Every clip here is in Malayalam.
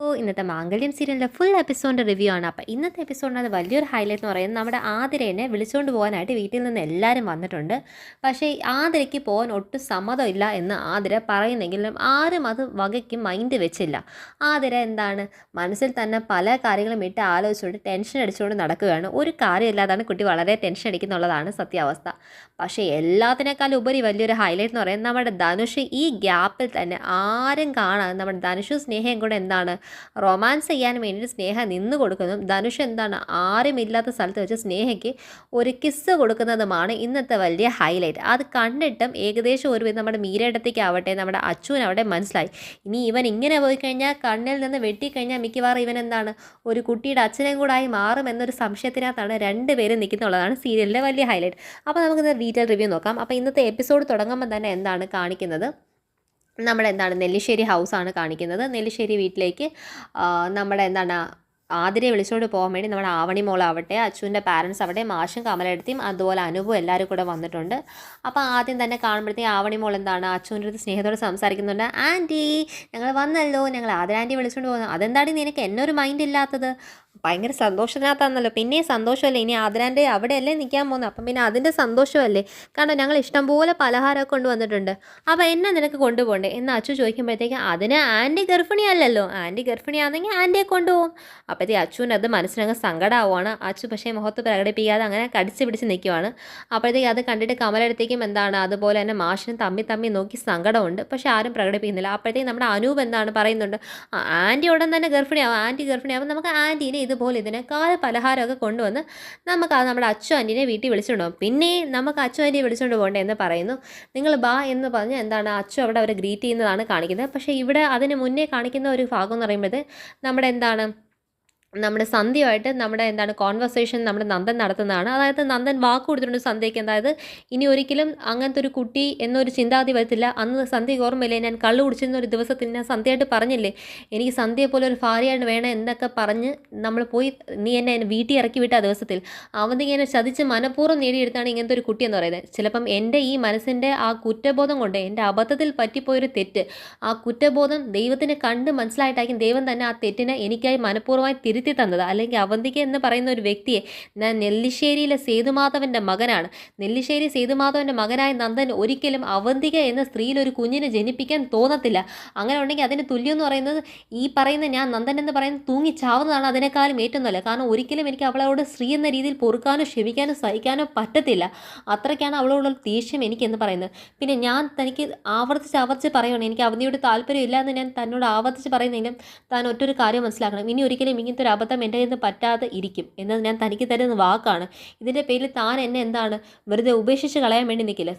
ഇന്നത്തെ മാംഗല്യം സീരിയലിൻ്റെ ഫുൾ എപ്പിസോഡിൻ്റെ റിവ്യൂ ആണ്. അപ്പോൾ ഇന്നത്തെ എപ്പിസോഡിനകത്ത് വലിയൊരു ഹൈലൈറ്റ് എന്ന് പറയുന്നത് നമ്മുടെ ആതിരേനെ വിളിച്ചുകൊണ്ട് പോകാനായിട്ട് വീട്ടിൽ നിന്ന് എല്ലാവരും വന്നിട്ടുണ്ട്. പക്ഷേ ആതിരയ്ക്ക് പോകാൻ ഒട്ടും സമ്മതമില്ല എന്ന് ആതിര പറയുന്നെങ്കിലും ആരും അത് വകയ്ക്ക് മൈൻഡ് വെച്ചില്ല. ആതിര എന്താണ് മനസ്സിൽ തന്നെ പല കാര്യങ്ങളും ഇട്ട് ആലോചിച്ചുകൊണ്ട് ടെൻഷൻ അടിച്ചുകൊണ്ട് നടക്കുകയാണ്. ഒരു കാര്യമില്ലാതാണ് കുട്ടി വളരെ ടെൻഷൻ അടിക്കുന്നുള്ളതാണ് സത്യാവസ്ഥ. പക്ഷേ എല്ലാത്തിനേക്കാളും ഉപരി വലിയൊരു ഹൈലൈറ്റ് എന്ന് പറയുന്നത് നമ്മുടെ ധനുഷ് ഈ ഗ്യാപ്പിൽ തന്നെ ആരും കാണാതെ നമ്മുടെ ധനുഷും സ്നേഹയും കൂടെ എന്താണ് റൊമാൻസ് ചെയ്യാൻ വേണ്ടിയിട്ട് സ്നേഹ നിന്ന് കൊടുക്കുന്നതും ധനുഷ് എന്താണ് ആരുമില്ലാത്ത സ്ഥലത്ത് വെച്ച് സ്നേഹയ്ക്ക് ഒരു കിസ്സ് കൊടുക്കുന്നതുമാണ് ഇന്നത്തെ വലിയ ഹൈലൈറ്റ്. അത് കണ്ടിട്ടും ഏകദേശം ഒരുവിധം നമ്മുടെ മീരയിടത്തേക്കാവട്ടെ നമ്മുടെ അച്ചുവിനാവട്ടെ മനസ്സിലായി, ഇനി ഇവൻ ഇങ്ങനെ പോയി കഴിഞ്ഞാൽ കണ്ണിൽ നിന്ന് വെട്ടിക്കഴിഞ്ഞാൽ മിക്കവാറും ഇവൻ എന്താണ് ഒരു കുട്ടിയുടെ അച്ഛനെയും കൂടായി മാറും എന്നൊരു സംശയത്തിനകത്താണ് രണ്ടുപേരും നിൽക്കുന്നുള്ളതാണ് സീരിയലിൻ്റെ വലിയ ഹൈലൈറ്റ്. അപ്പോൾ നമുക്കിത് ഡീറ്റെയിൽ റിവ്യൂ നോക്കാം. അപ്പോൾ ഇന്നത്തെ എപ്പിസോഡ് തുടങ്ങുമ്പോൾ തന്നെ എന്താണ് കാണിക്കുന്നത്, നമ്മുടെ എന്താണ് നെല്ലിശ്ശേരി ഹൗസാണ് കാണിക്കുന്നത്. നെല്ലിശ്ശേരി വീട്ടിലേക്ക് നമ്മുടെ എന്താണ് ആതിരെ വിളിച്ചുകൊണ്ട് പോകാൻ വേണ്ടി നമ്മുടെ ആവണി മോളാവട്ടെ അച്ചുവിൻ്റെ പാരൻസ് ആവട്ടെ മാഷും കമലെടുത്തിയും അതുപോലെ അനുവും എല്ലാവരും കൂടെ വന്നിട്ടുണ്ട്. അപ്പോൾ ആദ്യം തന്നെ കാണുമ്പോഴത്തേക്കും ആവണി മോൾ എന്താണ് അച്ചുവിൻ്റെ അടുത്ത് സ്നേഹത്തോട് സംസാരിക്കുന്നുണ്ട്. ആൻറ്റി ഞങ്ങൾ വന്നല്ലോ, ഞങ്ങൾ ആതിര ആൻറ്റി വിളിച്ചുകൊണ്ട് പോകുന്നു. അതെന്താണ് നിനക്ക് എന്നൊരു മൈൻഡ് ഇല്ലാത്തത്? ഭയങ്കര സന്തോഷത്തിനകത്താണല്ലോ. പിന്നെ സന്തോഷമല്ലേ, ഇനി ആതിരാൻ്റെ അവിടെയല്ലേ നിൽക്കാൻ പോകുന്നത്, അപ്പം പിന്നെ അതിൻ്റെ സന്തോഷമല്ലേ. കാരണം ഞങ്ങൾ ഇഷ്ടംപോലെ പലഹാരമൊക്കെ കൊണ്ടുവന്നിട്ടുണ്ട്, അപ്പോൾ എന്നെ നിനക്ക് കൊണ്ടുപോകണ്ടേ എന്ന് അച്ചു ചോദിക്കുമ്പോഴത്തേക്ക് അതിന് ആൻറ്റി ഗർഭിണിയല്ലല്ലോ, ആൻറ്റി ഗർഭിണിയാണെങ്കിൽ ആൻറ്റിയെ കൊണ്ടുപോകും. അപ്പോഴത്തേക്ക് അച്ചുവിൻ്റെ അത് മനസ്സിനങ്ങ് സങ്കടമാവുകയാണ്. അച്ചു പക്ഷേ മുഖത്ത് പ്രകടിപ്പിക്കാതെ അങ്ങനെ കടിച്ച് പിടിച്ച് നിൽക്കുവാണ്. അപ്പോഴത്തേക്ക് അത് കണ്ടിട്ട് കമലെടുത്തേക്കും എന്താണ് അതുപോലെ തന്നെ മാഷിനും തമ്മി നോക്കി സങ്കടമുണ്ട്, പക്ഷേ ആരും പ്രകടിപ്പിക്കുന്നില്ല. അപ്പോഴത്തേക്ക് നമ്മുടെ അനൂപ് എന്താണ് പറയുന്നുണ്ട്, ആൻറ്റി ഉടൻ തന്നെ ഗർഭിണിയാവും, ആൻറ്റി ഗർഭിണിയാവും, നമുക്ക് ആൻറ്റീനെ ഇതുപോലെ ഇതിനേക്കാൾ പലഹാരമൊക്കെ കൊണ്ടുവന്ന് നമുക്ക് അത് നമ്മുടെ അച്ചു ആൻറ്റീനെ വീട്ടിൽ വിളിച്ചുകൊണ്ട് പോകും, പിന്നെ നമുക്ക് അച്ചു ആൻറ്റിയെ വിളിച്ചുകൊണ്ട് പോകണ്ടേ എന്ന് പറയുന്നു. നിങ്ങൾ ബാ എന്ന് പറഞ്ഞ് എന്താണ് അച്ചു അവിടെ അവരെ ഗ്രീറ്റ് ചെയ്യുന്നതാണ് കാണിക്കുന്നത്. പക്ഷേ ഇവിടെ അതിന് മുന്നേ കാണിക്കുന്ന ഒരു ഭാഗം എന്ന് പറയുമ്പോൾ നമ്മുടെ എന്താണ് നമ്മുടെ സന്ധ്യയുമായിട്ട് നമ്മുടെ എന്താണ് കോൺവെർസേഷൻ നമ്മുടെ നന്ദൻ നടത്തുന്നതാണ്. അതായത് നന്ദൻ വാക്ക് കൊടുത്തിട്ടുണ്ട് സന്ധ്യയ്ക്ക്, അതായത് ഇനി ഒരിക്കലും അങ്ങനത്തെ ഒരു കുട്ടി എന്നൊരു ചിന്താഗതി വരത്തില്ല. അന്ന് സന്ധ്യയ്ക്ക് ഓർമ്മയില്ലേ, ഞാൻ കള്ളു കുടിച്ചിരുന്ന ഒരു ദിവസത്തിൽ ഞാൻ സന്ധ്യയായിട്ട് പറഞ്ഞില്ലേ എനിക്ക് സന്ധ്യയെ പോലെ ഒരു ഭാര്യയായിട്ട് വേണം എന്നൊക്കെ പറഞ്ഞ് നമ്മൾ പോയി നീ എന്നെ വീട്ടിൽ ഇറക്കി വിട്ട ആ ദിവസത്തിൽ അവന്തിക്ക് എന്നെ ചതിച്ച് മനഃപൂർവ്വം നേടിയെടുത്താണ് ഇങ്ങനത്തെ ഒരു കുട്ടി എന്ന് പറയുന്നത്. ചിലപ്പം എൻ്റെ ഈ മനസ്സിൻ്റെ ആ കുറ്റബോധം കൊണ്ട് എൻ്റെ അബദ്ധത്തിൽ പറ്റിപ്പോയൊരു തെറ്റ്, ആ കുറ്റബോധം ദൈവത്തിന് കണ്ട് മനസ്സിലായിട്ടായിരിക്കും ദൈവം തന്നെ ആ തെറ്റിനെ എനിക്കായി മനഃപൂർവ്വമായി തിരുത്തി തന്നത്. അല്ലെങ്കിൽ അവന്തിക എന്ന് പറയുന്ന ഒരു വ്യക്തിയെ ഞാൻ നെല്ലിശ്ശേരിയിലെ സേതുമാധവൻ്റെ മകനാണ്, നെല്ലിശ്ശേരി സേതുമാധവൻ്റെ മകനായ നന്ദൻ ഒരിക്കലും അവന്തിക എന്ന സ്ത്രീയിൽ ഒരു കുഞ്ഞിനെ ജനിപ്പിക്കാൻ തോന്നത്തില്ല. അങ്ങനെ ഉണ്ടെങ്കിൽ അതിന് തുല്യം എന്ന് പറയുന്നത് ഈ പറയുന്ന ഞാൻ നന്ദൻ എന്ന് പറയുന്നത് തൂങ്ങിച്ചാവുന്നതാണ് അതിനേക്കാളും ഏറ്റവും നല്ല. കാരണം ഒരിക്കലും എനിക്ക് അവളോട് സ്ത്രീ എന്ന രീതിയിൽ പൊറുക്കാനോ ക്ഷമിക്കാനോ സഹിക്കാനോ പറ്റത്തില്ല. അത്രയ്ക്കാണ് അവളോടുള്ള ദേഷ്യം എനിക്കെന്ന് പറയുന്നത്. പിന്നെ ഞാൻ തനിക്ക് ആവർത്തിച്ച് പറയുകയാണ്, എനിക്ക് അവന്തിയോട് താല്പര്യമില്ല എന്ന് ഞാൻ തന്നോട് ആവർത്തിച്ച് പറയുന്നെങ്കിലും താൻ ഒറ്റൊരു കാര്യം മനസ്സിലാക്കണം, ഇനി ഒരിക്കലും ഇങ്ങനത്തെ ഒരു അബദ്ധം എൻ്റെ കയ്യിൽ നിന്ന് പറ്റാതെ ഇരിക്കും എന്നത് ഞാൻ തനിക്ക് തരുന്ന വാക്കാണ്. ഇതിൻ്റെ പേരിൽ താൻ എന്നെ എന്താണ് വെറുതെ ഉപേക്ഷിച്ച് കളയാൻ വേണ്ടി നിൽക്കില്ല.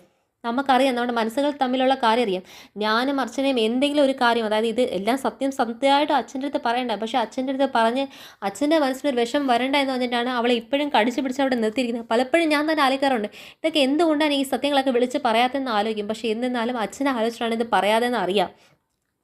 നമുക്കറിയാം, നമ്മുടെ മനസ്സുകൾ തമ്മിലുള്ള കാര്യം അറിയാം. ഞാനും അർച്ചനയും എന്തെങ്കിലും ഒരു കാര്യം, അതായത് ഇത് എല്ലാം സത്യമായിട്ട് അച്ഛൻ്റെ അടുത്ത് പറയണ്ട, പക്ഷേ അച്ഛൻ്റെ അടുത്ത് പറഞ്ഞ് അച്ഛൻ്റെ മനസ്സിനൊരു വിഷം വരണ്ട എന്ന് പറഞ്ഞിട്ടാണ് അവളെ ഇപ്പോഴും കടിച്ചു പിടിച്ച് അവിടെ നിർത്തിയിരിക്കുന്നത്. പലപ്പോഴും ഞാൻ തന്നെ ആലോചിക്കാറുണ്ട്, ഇതൊക്കെ എന്തുകൊണ്ടാണ് ഈ സത്യങ്ങളൊക്കെ വിളിച്ച് പറയാത്തതെന്ന് ആലോചിക്കും. പക്ഷേ എന്നിരുന്നാലും അച്ഛനെ ആലോചിച്ചിട്ടാണ് ഇത് പറയാതെന്ന് അറിയാം.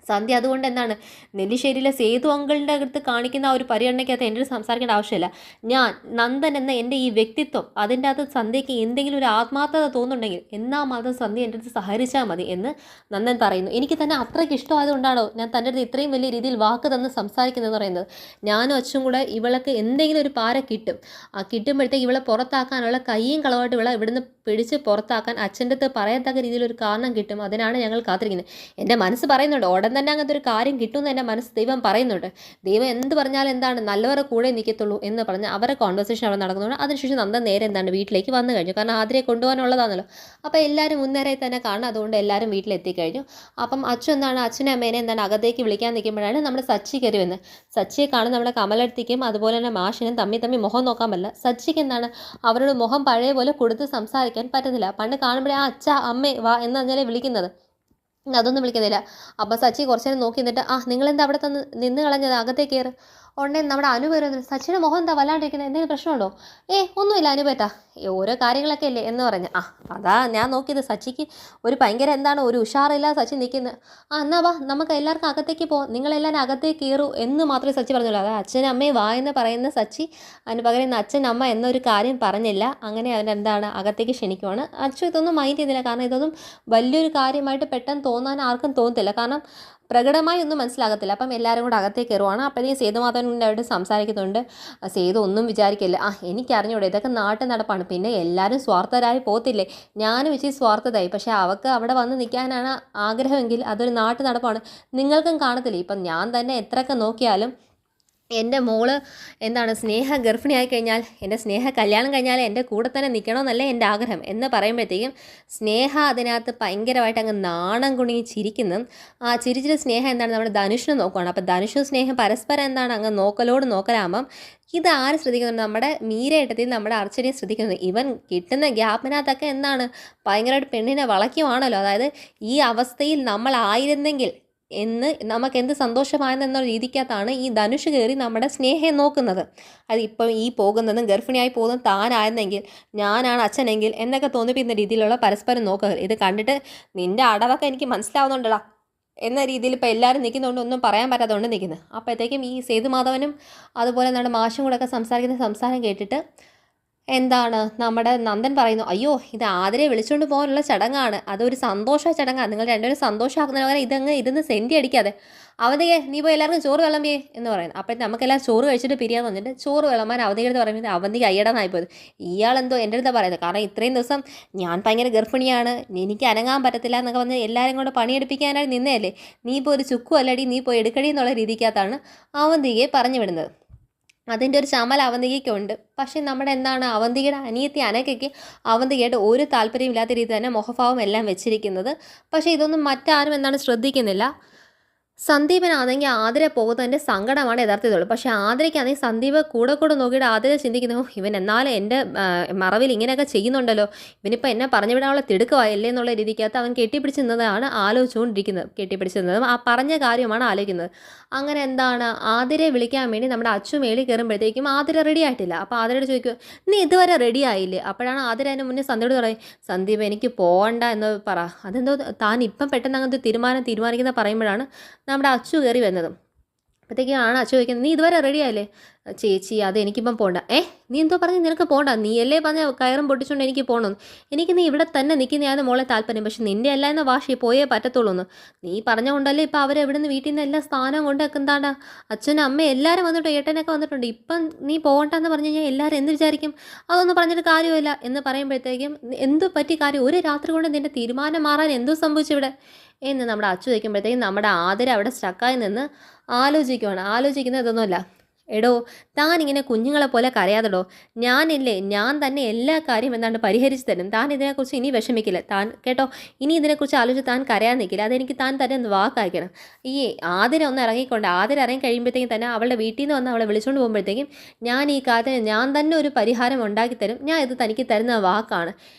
സന്ധ്യ അതുകൊണ്ട് എന്താണ് നെല്ലിശ്ശേരിയിലെ സേതു അങ്കിളിൻ്റെ അടുത്ത് കാണിക്കുന്ന ആ ഒരു പരിഗണനയ്ക്കകത്ത് എൻ്റെ സംസാരിക്കേണ്ട ആവശ്യമില്ല. ഞാൻ നന്ദൻ എന്ന എൻ്റെ ഈ വ്യക്തിത്വം അതിൻ്റെ അകത്ത് സന്ധ്യയ്ക്ക് എന്തെങ്കിലും ഒരു ആത്മാർത്ഥത തോന്നുന്നുണ്ടെങ്കിൽ എന്നാൽ മാത്രം സന്ധ്യ എൻ്റെ അടുത്ത് സഹകരിച്ചാൽ മതി എന്ന് നന്ദൻ പറയുന്നു. എനിക്ക് തന്നെ അത്രയ്ക്ക് ഇഷ്ടമായതുകൊണ്ടാണോ ഞാൻ തൻ്റെ അടുത്ത് ഇത്രയും വലിയ രീതിയിൽ വാക്ക് തന്ന് സംസാരിക്കുന്നതെന്ന് പറയുന്നത്. ഞാനും അച്ഛനും കൂടെ ഇവൾക്ക് എന്തെങ്കിലും ഒരു പാര കിട്ടും, ആ കിട്ടുമ്പോഴത്തേക്ക് ഇവളെ പുറത്താക്കാനുള്ള കയ്യും കളവായിട്ട് ഇവളെ ഇവിടുന്ന് പിടിച്ച് പുറത്താക്കാൻ അച്ഛൻ്റെ അടുത്ത് പറയത്തക്ക രീതിയിലൊരു കാരണം കിട്ടും. അതിനാണ് ഞങ്ങൾ കാത്തിരിക്കുന്നത്. എൻ്റെ മനസ്സ് പറയുന്നുണ്ട് ഉടൻ തന്നെ അങ്ങനത്തെ ഒരു കാര്യം കിട്ടുമെന്ന് എൻ്റെ മനസ്സ് ദൈവം പറയുന്നുണ്ട്. ദൈവം എന്ത് പറഞ്ഞാലും എന്താണ് നല്ലവരെ കൂടെ നിൽക്കത്തുള്ളൂ എന്ന് പറഞ്ഞ് അവരെ കോൺവെർസേഷൻ അവിടെ നടക്കുന്നുണ്ട്. അതിനുശേഷം നന്ദൻ നേരെ എന്താണ് വീട്ടിലേക്ക് വന്നു കഴിഞ്ഞു. കാരണം ആതിരയെ കൊണ്ടുപോകാനുള്ളതാണല്ലോ. അപ്പോൾ എല്ലാവരും മുന്നേറെ തന്നെ കാണും. അതുകൊണ്ട് എല്ലാവരും വീട്ടിലെത്തിക്കഴിഞ്ഞു. അപ്പം അച്ഛൻ എന്താണ് അച്ഛനും അമ്മേനെ എന്താണ് അകത്തേക്ക് വിളിക്കാൻ നിൽക്കുമ്പോഴാണ് നമ്മുടെ സച്ചി കയറി വന്നത്. സച്ചിയെ കാണും നമ്മുടെ കമലെടുത്തേക്കും അതുപോലെ തന്നെ മാഷിനും തമ്മി മുഖം നോക്കാൻ പറ്റില്ല. സച്ചിക്ക് എന്താണ് അവരുടെ മുഖം പഴയ പോലെ കൊടുത്ത് സംസാരിക്കാൻ പറ്റുന്നില്ല. പണ്ട് കാണുമ്പോഴേ ആ അച്ഛ അമ്മേ വാ എന്ന് പറഞ്ഞാലേ വിളിക്കുന്നത്, അതൊന്നും വിളിക്കുന്നില്ല. അപ്പോൾ സച്ചി കുറച്ച് നേരം നോക്കി നിന്നിട്ട് നിങ്ങളെന്താ അവിടെ നിന്ന് കളഞ്ഞത്, അകത്തേക്ക് കയറ്. ഉടനെ നമ്മുടെ അനു വരുന്നത്, സച്ചിയുടെ മുഖം എന്താ വല്ലാണ്ടിരിക്കുന്നത്, എന്തെങ്കിലും പ്രശ്നമുണ്ടോ? ഒന്നുമില്ല അനുപേട്ടാ, ഓരോ കാര്യങ്ങളൊക്കെ അല്ലേ എന്ന് പറഞ്ഞ് അതാ ഞാൻ നോക്കിയത്. സച്ചിക്ക് ഒരു ഭയങ്കര എന്താണ് ഒരു ഉഷാറില്ല സച്ചി നിൽക്കുന്നത്. എന്നാ വാ നമുക്ക് എല്ലാവർക്കും അകത്തേക്ക് പോകാം, നിങ്ങളെല്ലാവരും അകത്തേക്ക് കയറൂ എന്ന് മാത്രമേ സച്ചി പറഞ്ഞുള്ളൂ. അതായത് അച്ഛനും അമ്മയും വാ എന്ന് പറയുന്ന സച്ചി അതിന് പകരം ഇന്ന് അച്ഛൻ അമ്മ എന്നൊരു കാര്യം പറഞ്ഞില്ല. അങ്ങനെ അവനെന്താണ് അകത്തേക്ക് ക്ഷണിക്കുവാണ്. അച്ഛൻ ഇതൊന്നും മൈൻഡ് ചെയ്തില്ല. കാരണം ഇതൊന്നും വലിയൊരു കാര്യമായിട്ട് പെട്ടെന്ന് തോന്നാൻ ആർക്കും തോന്നത്തില്ല. കാരണം പ്രകടമായി ഒന്നും മനസ്സിലാകത്തില്ല. അപ്പം എല്ലാവരും കൂടെ അകത്തേക്ക് കയറുവാണ്. അപ്പോഴത്തേക്കും സേതുമാധവനായിട്ട് സംസാരിക്കുന്നുണ്ട്. സേതു ഒന്നും വിചാരിക്കില്ല, എനിക്കറിഞ്ഞൂടെ ഇതൊക്കെ നാട്ടു നടപ്പാണ്, പിന്നെ എല്ലാവരും സ്വാർത്ഥരായി പോകത്തില്ലേ, ഞാനും ഇച്ചിരി സ്വാർത്ഥതായി, പക്ഷേ അവൾക്ക് അവിടെ വന്ന് നിൽക്കാനാണ് ആഗ്രഹമെങ്കിൽ അതൊരു നാട്ടു നടപ്പാണ്, നിങ്ങൾക്കും കാണത്തില്ലേ, ഇപ്പം ഞാൻ തന്നെ എത്രയൊക്കെ നോക്കിയാലും എൻ്റെ മോള് സ്നേഹ ഗർഭിണിയായി കഴിഞ്ഞാൽ, എൻ്റെ സ്നേഹ കല്യാണം കഴിഞ്ഞാൽ എൻ്റെ കൂടെ തന്നെ നിൽക്കണമെന്നല്ലേ എൻ്റെ ആഗ്രഹം എന്ന് പറയുമ്പോഴത്തേക്കും സ്നേഹ അതിനകത്ത് ഭയങ്കരമായിട്ട് അങ്ങ് നാണം കുണുങ്ങി ചിരിക്കുന്നു. ആ ചിരിച്ചിട്ട് സ്നേഹ നമ്മുടെ ധനുഷിനെ നോക്കുകയാണ്. അപ്പോൾ ധനുഷും സ്നേഹം പരസ്പരം അങ്ങ് നോക്കലോട് നോക്കലാകുമ്പം ഇത് ആര് ശ്രദ്ധിക്കുന്നുണ്ട്, നമ്മുടെ മീരയേട്ടത്തിൽ നമ്മുടെ അർച്ചനയെ ശ്രദ്ധിക്കുന്നത്. ഇവൻ കിട്ടുന്ന ഗ്യാപ്പിനകത്തൊക്കെ ഭയങ്കരമായിട്ട് പെണ്ണിനെ വളയ്ക്കുവാണല്ലോ. അതായത് ഈ അവസ്ഥയിൽ നമ്മളായിരുന്നെങ്കിൽ നമുക്ക് എന്ത് സന്തോഷമായെന്ന രീതിക്കകത്താണ് ഈ ധനുഷ് കയറി നമ്മുടെ സ്നേഹയെ നോക്കുന്നത്. അത് ഇപ്പം ഈ പോകുന്നതും ഗർഭിണിയായി പോകുന്നതും താനായിരുന്നെങ്കിൽ, ഞാനാണ് അച്ഛനെങ്കിൽ എന്നൊക്കെ തോന്നിപ്പിക്കുന്ന രീതിയിലുള്ള പരസ്പരം നോക്കുക. ഇത് കണ്ടിട്ട് നിൻ്റെ അടവൊക്കെ എനിക്ക് മനസ്സിലാവുന്നുണ്ടടാ എന്ന രീതിയിൽ ഇപ്പോൾ എല്ലാവരും നിൽക്കുന്നതുകൊണ്ട് ഒന്നും പറയാൻ പറ്റാത്തതുകൊണ്ട് നിൽക്കുന്നത്. അപ്പോഴത്തേക്കും ഈ സേതുമാധവനും അതുപോലെ മാഷും കൂടെ ഒക്കെ സംസാരിക്കുന്ന സംസാരം കേട്ടിട്ട് നമ്മുടെ നന്ദൻ പറയുന്നു, അയ്യോ ഇത് ആതിരെ വിളിച്ചുകൊണ്ട് പോകാനുള്ള ചടങ്ങാണ്, അതൊരു സന്തോഷ ചടങ്ങാണ്, നിങ്ങൾ രണ്ടുപേരും സന്തോഷമാക്കുന്നതിന് പകരം ഇതങ്ങ് ഇരുന്ന് സെൻറ്റി അടിക്കാതെ അവധിയെ നീ പോയി എല്ലാവർക്കും ചോറ് വിളമ്പിയേ എന്ന് പറയുന്നത്. അപ്പം നമുക്കെല്ലാം ചോറ് കഴിച്ചിട്ട് പിരിയാന്ന് പറഞ്ഞിട്ട് ചോറ് വിളമ്പാൻ അവധിയുടെ അടുത്ത് പറയുന്നത് അവധിക്ക് അയ്യടന്നായിപ്പോയത്. ഇയാളെന്തോ എൻ്റെ അടുത്താണ് പറയുന്നത്, കാരണം ഇത്രയും ദിവസം ഞാൻ ഭയങ്കര ഗർഭിണിയാണ്, എനിക്ക് അനങ്ങാൻ പറ്റത്തില്ല എന്നൊക്കെ പറഞ്ഞ് എല്ലാവരും കൊണ്ട് പണിയെടുപ്പിക്കാനായി നിന്നേയല്ലേ, നീ ഇപ്പോൾ ഒരു ചുക്കു അല്ലടി, നീ പോയി എടുക്കടി എന്നുള്ള രീതിക്കകത്താണ് അവന്തികയെ പറഞ്ഞു വിടുന്നത്. അതിൻ്റെ ഒരു ചമൽ അവന്തികയ്ക്കുണ്ട്. പക്ഷേ നമ്മുടെ അവന്തികയുടെ അനിയത്തി അനഘയ്ക്ക് അവന്തികയായിട്ട് ഒരു താല്പര്യമില്ലാത്ത രീതി തന്നെ മുഖഭാവം എല്ലാം വെച്ചിരിക്കുന്നത്. പക്ഷേ ഇതൊന്നും മറ്റാരും ശ്രദ്ധിക്കുന്നില്ല. സന്ദീപനാണെങ്കിൽ ആതിര പോകുന്നതിൻ്റെ സങ്കടമാണ് യഥാർത്ഥത്തിലുള്ളൂ. പക്ഷേ ആതിരയ്ക്കാണെങ്കിൽ സന്ദീപ് കൂടെ നോക്കിയിട്ട് ആതിര ചിന്തിക്കുന്നു, ഇവൻ എന്നാലും എൻ്റെ മറവിൽ ഇങ്ങനെയൊക്കെ ചെയ്യുന്നുണ്ടല്ലോ, ഇവനിപ്പോൾ എന്നെ പറഞ്ഞു വിടാനുള്ള തിടുക്കമായല്ലേ എന്നുള്ള രീതിക്കകത്ത് അവൻ കെട്ടിപ്പിടിച്ച് നിന്നതാണ് ആലോചിച്ചുകൊണ്ടിരിക്കുന്നത്. കെട്ടിപ്പിടിച്ച് നിന്നതും ആ പറഞ്ഞ കാര്യമാണ് ആലോചിക്കുന്നത്. അങ്ങനെ ആതിരയെ വിളിക്കാൻ വേണ്ടി നമ്മുടെ അച്ചു മേളിൽ കയറുമ്പോഴത്തേക്കും ആതിര റെഡി ആയിട്ടില്ല. അപ്പോൾ ആതിരയോട് ചോദിക്കുക, നീ ഇതുവരെ റെഡി ആയില്ലേ? അപ്പോഴാണ് ആതിര അതിന് മുന്നേ സന്ധ്യയോട് പറയും, സന്ദീപ് എനിക്ക് പോകണ്ട എന്ന് പറ. അതെന്തോ താൻ ഇപ്പം പെട്ടെന്ന് അങ്ങനത്തെ തീരുമാനിക്കുന്ന പറയുമ്പോഴാണ് നമ്മുടെ അച്ചു കയറി വരുന്നതും. അപ്പോഴത്തേക്കാണ് അച്ചു ചോദിക്കുന്നത്, നീ ഇതുവരെ റെഡി ആയില്ലേ? ചേച്ചി അത് എനിക്കിപ്പം പോകണ്ട. നീ എന്തോ പറഞ്ഞ് നിനക്ക് പോകണ്ട, നീയല്ലേ പറഞ്ഞ കയറും പൊട്ടിച്ചുകൊണ്ട് എനിക്ക് പോകണമെന്ന്. എനിക്ക് നീ ഇവിടെ തന്നെ നിൽക്കുന്നതാണ് മോളെ താല്പര്യം, പക്ഷെ നിൻ്റെ അല്ല എന്ന വാശി പോയേ പറ്റത്തുള്ളൂ എന്ന് നീ പറഞ്ഞുകൊണ്ടല്ലേ ഇപ്പം അവരെവിടെ നിന്ന് വീട്ടിൽ നിന്ന് എല്ലാ സ്ഥാനം കൊണ്ടൊക്കെ അച്ഛനും അമ്മയും എല്ലാവരും വന്നിട്ട് ഏട്ടനൊക്കെ വന്നിട്ടുണ്ട്, ഇപ്പം നീ പോകണ്ടെന്ന് പറഞ്ഞു കഴിഞ്ഞാൽ എല്ലാവരും എന്ത് വിചാരിക്കും, അതൊന്നും പറഞ്ഞിട്ട് കാര്യമില്ല എന്ന് പറയുമ്പോഴത്തേക്കും എന്തു പറ്റി കാര്യം, ഒരു രാത്രി കൊണ്ട് നിൻ്റെ തീരുമാനം മാറാൻ എന്തോ സംഭവിച്ചിവിടെ എന്ന് നമ്മുടെ അച്ചു വയ്ക്കുമ്പോഴത്തേക്കും നമ്മുടെ ആതിര അവിടെ സ്റ്റക്കായി നിന്ന് ആലോചിക്കുന്നത് ഇതൊന്നുമല്ല. എടോ താൻ ഇങ്ങനെ കുഞ്ഞുങ്ങളെ പോലെ കരയാതെടോ, ഞാനില്ലേ, ഞാൻ തന്നെ എല്ലാ കാര്യം പരിഹരിച്ച് തരും, താൻ ഇതിനെക്കുറിച്ച് ഇനി വിഷമിക്കില്ല, താൻ കേട്ടോ, ഇനി ഇതിനെക്കുറിച്ച് ആലോചിച്ച് താൻ കരയാൻ നിൽക്കില്ല, അതെനിക്ക് താൻ തന്നെ വാക്കായിക്കണം. ഈ ആതിര ഒന്ന് ഇറങ്ങിക്കൊണ്ട് ആതിര ഇറങ്ങി കഴിയുമ്പോഴത്തേക്കും തന്നെ അവളുടെ വീട്ടിൽ നിന്ന് വന്ന് അവളെ വിളിച്ചുകൊണ്ട് പോകുമ്പോഴത്തേക്കും ഞാൻ ഈ കാര്യത്തിന് ഞാൻ തന്നെ ഒരു പരിഹാരം ഉണ്ടാക്കി തരും, ഞാൻ ഇത് തനിക്ക് തരുന്ന വാക്കാണ്.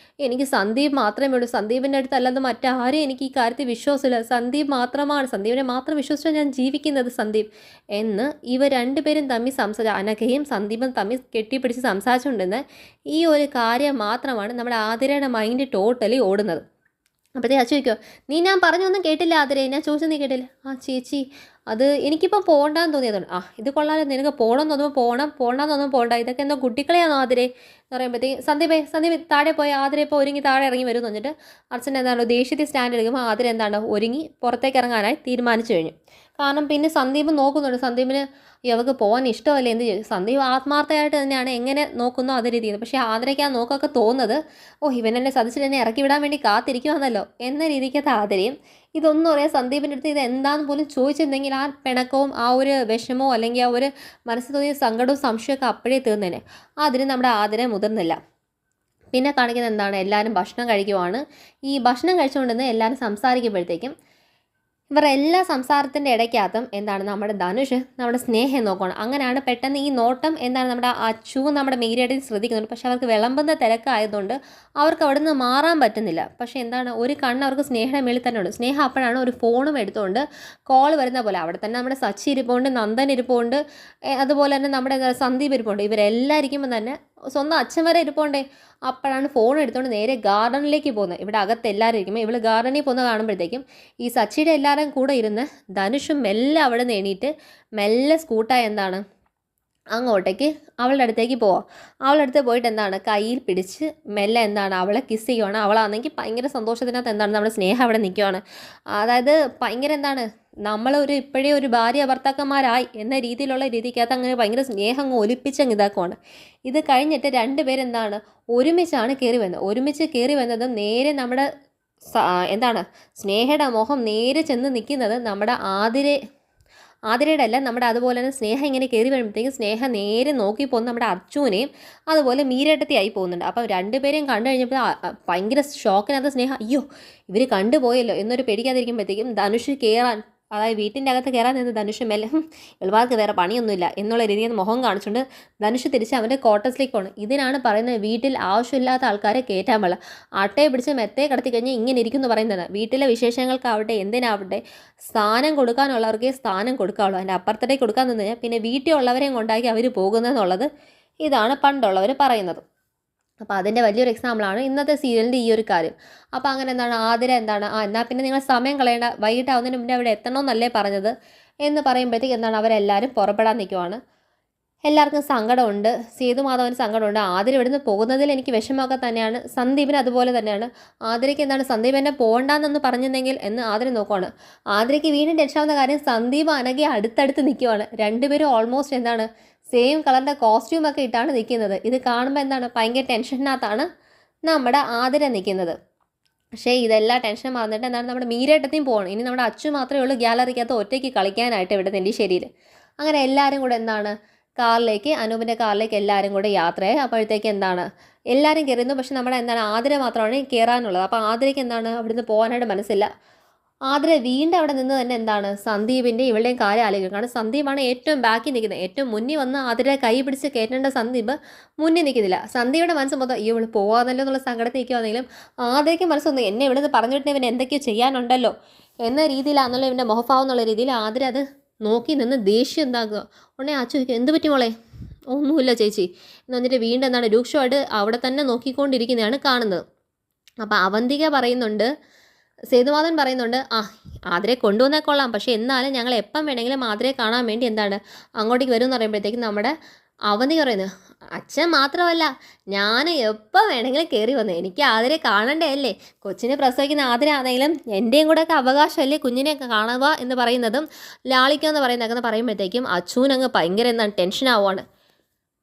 എനിക്ക് സന്ദീപ് മാത്രമേ ഉള്ളൂ, സന്ദീപിൻ്റെ അടുത്ത് അല്ലാതെ മറ്റാരും എനിക്ക് ഈ കാര്യത്തിൽ വിശ്വാസമില്ല, സന്ദീപ് മാത്രമാണ്, സന്ദീപിനെ മാത്രം വിശ്വസിച്ചാണ് ഞാൻ ജീവിക്കുന്നത് സന്ദീപ് എന്ന് ഇവർ രണ്ടുപേരും തമ്മിൽ അനഘയും സന്ദീപും തമ്മിൽ കെട്ടിപ്പിടിച്ച് സംസാരിച്ചുകൊണ്ടിരുന്ന ഈ ഒരു കാര്യം മാത്രമാണ് നമ്മുടെ ആതിരയുടെ മൈൻഡ് ടോട്ടലി ഓടുന്നത്. അപ്പോഴത്തേക്ക് അച്ഛൻ ചോദിക്കുമോ, നീ ഞാൻ പറഞ്ഞൊന്നും കേട്ടില്ല ആതിരേ, ഞാൻ ചോദിച്ചത് നീ കേട്ടില്ല? ചേച്ചി അത് എനിക്കിപ്പം പോകണ്ടെന്ന് തോന്നിയതുകൊണ്ട്. ഇത് കൊള്ളാലോ, നിനക്ക് പോകണമെന്ന് തോന്നുമ്പോൾ പോകണ്ടെന്ന് തോന്നുമ്പോൾ പോകണ്ട, ഇതൊക്കെ എന്തോ കുട്ടിക്കളയാണോ ആതിരേ എന്ന് പറയുമ്പോഴത്തേക്ക് സന്ദീപ് താഴെ പോയി ആതിര ഇപ്പോൾ ഒരുങ്ങി താഴെ ഇറങ്ങി വരും എന്ന് പറഞ്ഞിട്ട് അർച്ചന ദേഷ്യത്തിൽ സ്റ്റാൻഡ് എടുക്കുമ്പോൾ ആതിര ഒരുങ്ങി പുറത്തേക്ക് ഇറങ്ങാനായി തീരുമാനിച്ചു കഴിഞ്ഞു. കാരണം പിന്നെ സന്ദീപ് നോക്കുന്നുണ്ട്, സന്ദീപിന് അവൾക്ക് പോകാൻ ഇഷ്ടമല്ലേ എന്ത് ചെയ്യും, സന്ദീപ് ആത്മാർത്ഥമായിട്ട് തന്നെയാണ് എങ്ങനെ നോക്കുന്നോ അതേ രീതിയിൽ. പക്ഷേ ആതിരയ്ക്ക് ആ നോക്കൊക്കെ തോന്നുന്നത്, ഇവനെന്നെ സദസ്സിൽ എന്നെ ഇറക്കി വിടാൻ വേണ്ടി കാത്തിരിക്കുവാന്നല്ലോ എന്ന രീതിക്കകത്ത് ആതിരയും ഇതൊന്നും അറിയാം സന്ദീപിൻ്റെ അടുത്ത് ഇത് എന്താണെന്ന് പോലും ചോദിച്ചിരുന്നെങ്കിൽ ആ പിണക്കവും ആ ഒരു വിഷമവും അല്ലെങ്കിൽ ആ ഒരു മനസ്സിൽ തോന്നിയ സങ്കടവും സംശയമൊക്കെ അപ്പോഴേ തീർന്നേനെ. അതിന് നമ്മുടെ ആതിര മുതിർന്നില്ല. പിന്നെ കാണിക്കുന്നത് എല്ലാവരും ഭക്ഷണം കഴിക്കുവാണ്. ഈ ഭക്ഷണം കഴിച്ചുകൊണ്ടിരുന്ന് എല്ലാവരും സംസാരിക്കുമ്പോഴത്തേക്കും ഇവരുടെ എല്ലാ സംസാരത്തിൻ്റെ ഇടയ്ക്കകത്തും നമ്മുടെ ധനുഷ് നമ്മുടെ സ്നേഹം നോക്കണം. അങ്ങനെയാണ് പെട്ടെന്ന് ഈ നോട്ടം നമ്മുടെ അച്ചു നമ്മുടെ മീരയുടെ ശ്രദ്ധിക്കുന്നുണ്ട്. പക്ഷെ അവർക്ക് വിളമ്പുന്ന തിരക്കായതുകൊണ്ട് അവർക്ക് അവിടെ നിന്ന് മാറാൻ പറ്റുന്നില്ല. പക്ഷേ ഒരു കണ്ണ് അവർക്ക് സ്നേഹയുടെ മേളിൽ തന്നെ ഉണ്ട്. സ്നേഹം അപ്പോഴാണ് ഒരു ഫോണും എടുത്തുകൊണ്ട് കോൾ വരുന്ന പോലെ അവിടെ തന്നെ നമ്മുടെ സച്ചി ഇരിപ്പുണ്ട്, നന്ദൻ ഇരിപ്പുണ്ട്, അതുപോലെ തന്നെ നമ്മുടെ സന്ദീപ് ഇരിപ്പുണ്ട്. ഇവരെല്ലാം ഇരിക്കുമ്പോൾ തന്നെ സ്വന്തം അച്ഛൻ വരെ ഇരിപ്പുണ്ടേ. അപ്പോഴാണ് ഫോൺ എടുത്തുകൊണ്ട് നേരെ ഗാർഡനിലേക്ക് പോകുന്നത്. ഇവിടെ അകത്ത് എല്ലാവരും ഇരിക്കുമ്പോൾ ഇവൾ ഗാർഡനിൽ പോകുന്നത് കാണുമ്പോഴത്തേക്കും ഈ സച്ചിയുടെ എല്ലാവരും കൂടെ ഇരുന്ന് ധനുഷും മെല്ലെ അവിടെ നിന്ന് എണീറ്റ് മെല്ലെ സ്കൂട്ടായി അങ്ങോട്ടേക്ക് അവളുടെ അടുത്തേക്ക് പോവാം. അവളുടെ അടുത്ത് പോയിട്ട് കയ്യിൽ പിടിച്ച് മെല്ലെ അവളെ കിസ് ചെയ്യുവാണ്. അവളാണെങ്കിൽ ഭയങ്കര സന്തോഷത്തിനകത്ത് നമ്മുടെ സ്നേഹം അവിടെ നിൽക്കുവാണ്. അതായത് ഭയങ്കര ഇപ്പോഴേ ഒരു ഭാര്യ ഭർത്താക്കന്മാരായി എന്ന രീതിക്കകത്ത് അങ്ങനെ ഭയങ്കര സ്നേഹം അങ്ങ് ഒലിപ്പിച്ചങ്ങ് ഇതാക്കുവാണ്. ഇത് കഴിഞ്ഞിട്ട് രണ്ടുപേരെന്താണ് ഒരുമിച്ചാണ് ഒരുമിച്ച് കയറി വന്നതും നേരെ നമ്മുടെ സ്നേഹയുടെ മുഖം നേരെ ചെന്ന് നിൽക്കുന്നത് നമ്മുടെ ആതിരയുടെ അല്ല, നമ്മുടെ അതുപോലെ തന്നെ സ്നേഹ ഇങ്ങനെ കയറി വരുമ്പോഴത്തേക്കും സ്നേഹ നേരെ നോക്കി പോകുന്ന നമ്മുടെ അർജുനെയും അതുപോലെ മീരേട്ടത്തി ആയി പോകുന്നുണ്ട്. അപ്പം രണ്ടുപേരെയും കണ്ടു കഴിഞ്ഞപ്പോൾ ഭയങ്കര ഷോക്കിനകത്ത് സ്നേഹ അയ്യോ ഇവർ കണ്ടുപോയല്ലോ എന്നൊരു പേടിക്കാതിരിക്കുമ്പോഴത്തേക്കും ധനുഷ് കയറാൻ, അതായത് വീട്ടിൻ്റെ അകത്ത് കയറാൻ നിന്ന് ധനുഷ് മെല്ലെ വെളുപാർക്ക് വേറെ പണിയൊന്നുമില്ല എന്നുള്ള രീതിയിൽ മുഖം കാണിച്ചുകൊണ്ട് ധനുഷ് തിരിച്ച് അവൻ്റെ ക്വാർട്ടേഴ്സിലേക്ക് പോകണം. ഇതിനാണ് പറയുന്നത് വീട്ടിൽ ആവശ്യമില്ലാത്ത ആൾക്കാരെ കയറ്റാൻ പാടില്ല. അട്ടയെ പിടിച്ച് മെത്തയെ കടത്തി കഴിഞ്ഞാൽ ഇങ്ങനെ ഇരിക്കുന്നു പറയുന്നത്. വീട്ടിലെ വിശേഷങ്ങൾക്കാവട്ടെ എന്തിനാവട്ടെ സ്ഥാനം കൊടുക്കാനുള്ളവർക്കേ സ്ഥാനം കൊടുക്കാവുള്ളൂ. അതിൻ്റെ അപ്പുറത്തേക്ക് കൊടുക്കാൻ നിന്ന് കഴിഞ്ഞാൽ പിന്നെ വീട്ടിലുള്ളവരെയും കൊണ്ടാക്കി അവർ പോകുന്നതെന്നുള്ളത് ഇതാണ് പണ്ടുള്ളവർ പറയുന്നത്. അപ്പോൾ അതിൻ്റെ വലിയൊരു എക്സാമ്പിളാണ് ഇന്നത്തെ സീരിയലിൻ്റെ ഈ ഒരു കാര്യം. അപ്പോൾ അങ്ങനെ ആതിര എന്നാൽ പിന്നെ നിങ്ങൾ സമയം കളയേണ്ട, വൈകിട്ടാവുന്നതിന് മുന്നേ അവിടെ എത്തണമെന്നല്ലേ പറഞ്ഞത് എന്ന് പറയുമ്പോഴത്തേക്ക് അവരെല്ലാവരും പുറപ്പെടാൻ നിൽക്കുവാണ്. എല്ലാവർക്കും സങ്കടമുണ്ട്, സേതുമാധവന് സങ്കടമുണ്ട്. ആതിര ഇവിടുന്ന് പോകുന്നതിൽ എനിക്ക് വിഷമമൊക്കെ തന്നെയാണ്. സന്ദീപിന് അതുപോലെ തന്നെയാണ്. ആതിരയ്ക്ക് സന്ദീപ് എന്നെ പോകണ്ടെന്നൊന്ന് പറഞ്ഞിരുന്നെങ്കിൽ എന്ന് ആതിര നോക്കുവാണ്. ആതിരയ്ക്ക് വീണ്ടും ടെൻഷനാവുന്ന കാര്യം സന്ദീപ് അനഘ അടുത്തടുത്ത് നിൽക്കുവാണ്. രണ്ടുപേരും ഓൾമോസ്റ്റ് സെയിം കളറിൻ്റെ കോസ്റ്റ്യൂമൊക്കെ ഇട്ടാണ് നിൽക്കുന്നത്. ഇത് കാണുമ്പോൾ ഭയങ്കര ടെൻഷനകത്താണ് നമ്മുടെ ആതിര നിൽക്കുന്നത്. പക്ഷേ ഇതെല്ലാം ടെൻഷൻ മാറുന്നിട്ട് നമ്മുടെ മീരേട്ടത്തെയും പോകണം. ഇനി നമ്മുടെ അച്ചു മാത്രമേ ഉള്ളൂ ഗ്യാലറിക്കകത്ത് ഒറ്റയ്ക്ക് കളിക്കാനായിട്ട് ഇവിടെ നെല്ലിശ്ശേരിയിൽ. അങ്ങനെ എല്ലാവരും കൂടെ കാറിലേക്ക്, അനൂപിൻ്റെ കാറിലേക്ക് എല്ലാവരും കൂടെ യാത്രയായി. അപ്പോഴത്തേക്ക് എല്ലാവരും കയറുന്നു. പക്ഷെ നമ്മുടെ ആതിര മാത്രമാണ് കയറാനുള്ളത്. അപ്പോൾ ആതിരയ്ക്ക് അവിടുന്ന് പോകാനായിട്ട് മനസ്സില്ല. ആതിര വീണ്ടും അവിടെ നിന്ന് തന്നെ സന്ദീപിൻ്റെ ഇവളുടെയും കാര്യം ആലോചിക്കും. കാരണം സന്ദീപാണ് ഏറ്റവും ബാക്കി നിൽക്കുന്നത്. ഏറ്റവും മുന്നിൽ വന്ന് ആതിരയെ കൈ പിടിച്ച് കയറ്റേണ്ട സന്ദീപ് മുന്നിൽ നിൽക്കുന്നില്ല. സന്ദീപിയുടെ മനസ്സ് മൊത്തം ഇവൾ പോകാന്നല്ലോ എന്നുള്ള സങ്കടത്തിൽ നിൽക്കുവാണെങ്കിലും ആതിരയ്ക്ക് മനസ്സൊന്നും എന്നെ ഇവിടെ നിന്ന് പറഞ്ഞു വിട്ടിട്ട് ഇവൻ എന്തൊക്കെയോ ചെയ്യാനുണ്ടല്ലോ എന്ന രീതിയിലാണെന്നുള്ള ഇവൻ്റെ മുഖഭാവം എന്നുള്ള രീതിയിൽ ആതിര അത് നോക്കി നിന്ന് ദേഷ്യം എന്താക്കുക. ഉടനെ അച്ചു ചോദിക്കും എന്ത് പറ്റി മോളെ? ഒന്നുമില്ല ചേച്ചി എന്ന് വന്നിട്ട് വീണ്ടും രൂക്ഷമായിട്ട് അവിടെ തന്നെ നോക്കിക്കൊണ്ടിരിക്കുന്നതാണ് കാണുന്നത്. അപ്പോൾ അവന്തിക പറയുന്നുണ്ട്, സേതുമാധവൻ പറയുന്നുണ്ട് ആതിരയെ കൊണ്ടുവന്നാൽ കൊള്ളാം, പക്ഷേ എന്നാലും ഞങ്ങൾ എപ്പം വേണമെങ്കിലും ആതിരയെ കാണാൻ വേണ്ടി അങ്ങോട്ടേക്ക് വരും എന്ന് പറയുമ്പോഴത്തേക്കും നമ്മുടെ അവന്തിക പറയുന്നത് അച്ഛൻ മാത്രമല്ല ഞാൻ എപ്പോൾ വേണമെങ്കിലും കയറി വന്നു, എനിക്ക് ആതിരയെ കാണണ്ടേ അല്ലേ, കൊച്ചിനെ പ്രസവിക്കുന്ന ആതിര ആണെങ്കിലും എൻ്റെയും കൂടെ ഒക്കെ അവകാശമല്ലേ കുഞ്ഞിനെയൊക്കെ കാണുക എന്ന് പറയുന്നതും ലാളിക്കുക എന്ന് പറയുന്നതൊക്കെ പറയുമ്പോഴത്തേക്കും അച്ഛനങ്ങ് ഭയങ്കര ടെൻഷൻ ആവുകയാണ്.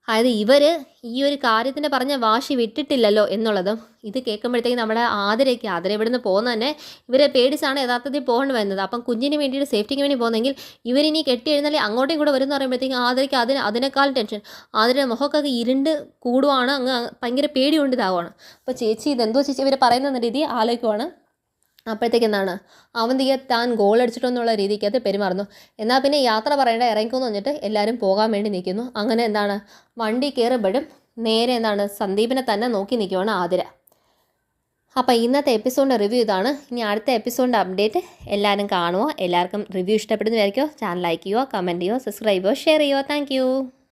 അതായത് ഇവർ ഈ ഒരു കാര്യത്തിന് പറഞ്ഞ വാശി വിട്ടിട്ടില്ലല്ലോ എന്നുള്ളതും ഇത് കേൾക്കുമ്പോഴത്തേക്കും നമ്മുടെ ആതിര ഇവിടുന്ന് പോകുന്ന തന്നെ ഇവരെ പേടിച്ചാണ് യഥാർത്ഥത്തിൽ പോകേണ്ടി വരുന്നത്. അപ്പം കുഞ്ഞിന് വേണ്ടിയിട്ട് സേഫ്റ്റിക്ക് വേണ്ടി പോകുന്നെങ്കിൽ ഇവരിനി കെട്ടി എഴുന്നള്ളി അങ്ങോട്ടും കൂടെ വരുമെന്ന് പറയുമ്പോഴത്തേക്കും ആതിരയ്ക്ക് അതിനേക്കാളും ടെൻഷൻ. ആതിരയുടെ മുഖമൊക്കെ ഇരുണ്ട് കൂടുവാണ്, അങ്ങ് ഭയങ്കര പേടികൊണ്ട് ഇതാവുകയാണ്. അപ്പോൾ ചേച്ചി ഇതെന്തോ ചേച്ചി ഇവർ പറയുന്ന രീതി ആലോചിക്കുവാണ്. അപ്പോഴത്തേക്ക് അവന്തിക താൻ ഗോൾ അടിച്ചിട്ടെന്നുള്ള രീതിക്ക് അത് പെരുമാറുന്നു. എന്നാൽ പിന്നെ യാത്ര പറയേണ്ട ഇറങ്ങിക്കുമെന്ന് പറഞ്ഞിട്ട് എല്ലാവരും പോകാൻ വേണ്ടി നിൽക്കുന്നു. അങ്ങനെ വണ്ടി കയറുമ്പോഴും നേരെ സന്ദീപിനെ തന്നെ നോക്കി നിൽക്കുവാണ് ആതിര. അപ്പോൾ ഇന്നത്തെ എപ്പിസോഡിൻ്റെ റിവ്യൂ ഇതാണ്. ഇനി അടുത്ത എപ്പിസോഡിൻ്റെ അപ്ഡേറ്റ് എല്ലാവരും കാണുമോ? എല്ലാവർക്കും റിവ്യൂ ഇഷ്ടപ്പെടുന്നതായിരിക്കുമോ? ചാനൽ ലൈക്ക് ചെയ്യുക, കമൻറ്റ് ചെയ്യുക, സബ്സ്ക്രൈബ് ചെയ്യുക, ഷെയർ ചെയ്യുക. താങ്ക്